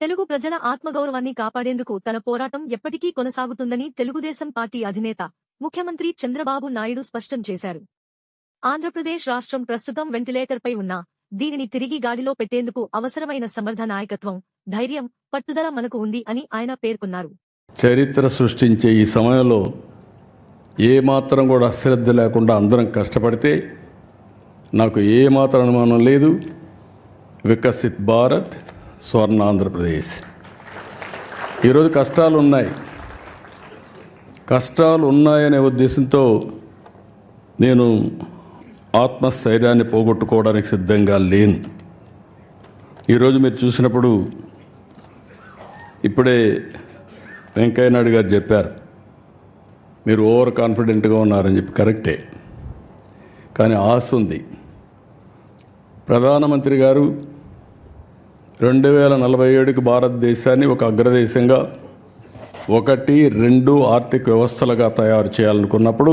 తెలుగు ప్రజల ఆత్మగౌరవాన్ని కాపాడేందుకు తన పోరాటం ఎప్పటికీ కొనసాగుతుందని తెలుగుదేశం పార్టీ అధినేత ముఖ్యమంత్రి చంద్రబాబు నాయుడు స్పష్టం చేశారు. ఆంధ్రప్రదేశ్ రాష్ట్రం ప్రస్తుతం వెంటిలేటర్పై ఉన్నా దీనిని తిరిగి గాడిలో పెట్టేందుకు అవసరమైన సమర్థ నాయకత్వం, ధైర్యం, పట్టుదల మనకు ఉంది అని ఆయన పేర్కొన్నారు. చరిత్ర సృష్టించే ఈ సమయంలో ఏమాత్రం కూడా అశ్రద్ధ లేకుండా అందరం కష్టపడితే నాకు ఏమాత్రం అనుమానం లేదు, వికసిత్ భారత్, స్వర్ణ ఆంధ్రప్రదేశ్. ఈరోజు కష్టాలు ఉన్నాయనే ఉద్దేశంతో నేను ఆత్మస్థైర్యాన్ని పోగొట్టుకోవడానికి సిద్ధంగా లేను. ఈరోజు మీరు చూసినప్పుడు ఇప్పుడే వెంకయ్య నాయుడు గారు చెప్పారు, మీరు ఓవర్ కాన్ఫిడెంట్గా ఉన్నారని చెప్పి. కరెక్టే, కానీ ఆశ ఉంది. ప్రధానమంత్రి గారు 2047కి భారతదేశాన్ని ఒక అగ్రదేశంగా 1, 2 ఆర్థిక వ్యవస్థలుగా తయారు చేయాలనుకున్నప్పుడు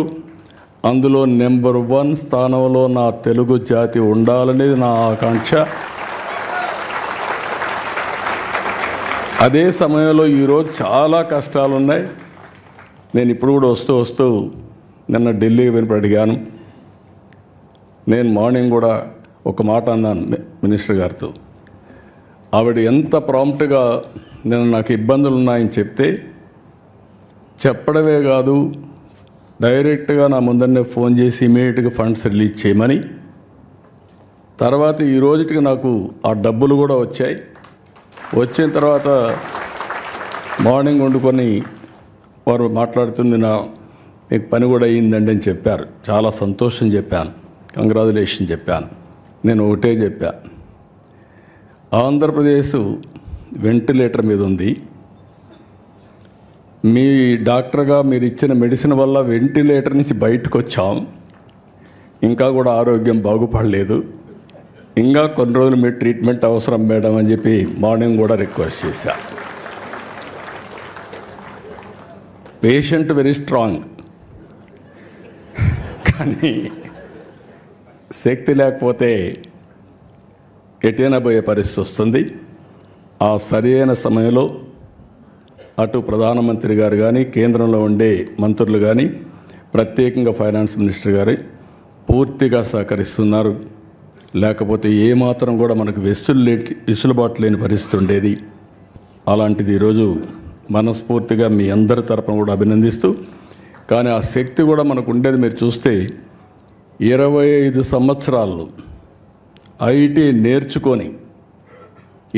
అందులో నెంబర్ 1 స్థానంలో నా తెలుగు జాతి ఉండాలనేది నా ఆకాంక్ష. అదే సమయంలో ఈరోజు చాలా కష్టాలు ఉన్నాయి. నేను ఇప్పుడు కూడా వస్తూ నిన్న ఢిల్లీకి వెళ్ళి అడిగాను. నేను మార్నింగ్ కూడా ఒక మాట అన్నాను మినిస్టర్ గారితో. ఆవిడ ఎంత ప్రాంప్ట్గా నాకు ఇబ్బందులు ఉన్నాయని చెప్తే, చెప్పడమే కాదు డైరెక్ట్గా నా ముందరనే ఫోన్ చేసి ఇమీడియట్గా ఫండ్స్ రిలీజ్ చేయమని, తర్వాత ఈ రోజుకి నాకు ఆ డబ్బులు కూడా వచ్చాయి. వచ్చిన తర్వాత మార్నింగ్ వండుకొని వారు మాట్లాడుతుంది, మీకు పని కూడా అయ్యిందండి అని చెప్పారు. చాలా సంతోషం చెప్పాను, కంగ్రాచులేషన్ చెప్పాను. నేను ఒకటే చెప్పా, ఆంధ్రప్రదేశ్ వెంటిలేటర్ మీద ఉంది. మీ డాక్టర్గా మీరు ఇచ్చిన మెడిసిన్ వల్ల వెంటిలేటర్ నుంచి బయటకు వచ్చాం. ఇంకా కూడా ఆరోగ్యం బాగుపడలేదు. ఇంకా కొన్ని రోజులు మీ ట్రీట్మెంట్ అవసరం మేడం అని చెప్పి మార్నింగ్ కూడా రిక్వెస్ట్ చేశా. పేషెంట్ వెరీ స్ట్రాంగ్, కానీ శక్తి లేకపోతే ఎటైనా పోయే పరిస్థితి వస్తుంది. ఆ సరైన సమయంలో అటు ప్రధానమంత్రి గారు కానీ, కేంద్రంలో ఉండే మంత్రులు కానీ, ప్రత్యేకంగా ఫైనాన్స్ మినిస్టర్ గారు పూర్తిగా సహకరిస్తున్నారు. లేకపోతే ఏమాత్రం కూడా మనకు వెసులుబాటు లేని పరిస్థితి ఉండేది. అలాంటిది ఈరోజు మనస్ఫూర్తిగా మీ అందరి తరపున కూడా అభినందిస్తూ, కానీ ఆ శక్తి కూడా మనకు ఉండేది. మీరు చూస్తే 25 సంవత్సరాలు ఐటీ నేర్చుకొని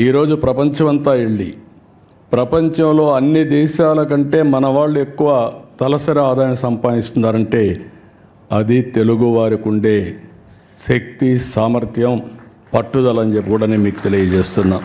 ఈరోజు ప్రపంచమంతా వెళ్ళి ప్రపంచంలో అన్ని దేశాల కంటే మన వాళ్ళు ఎక్కువ తలసరి ఆదాయం సంపాదిస్తున్నారంటే అది తెలుగు వారికి ఉండే శక్తి, సామర్థ్యం, పట్టుదల అని చెప్పి కూడా నేను మీకు తెలియజేస్తున్నా.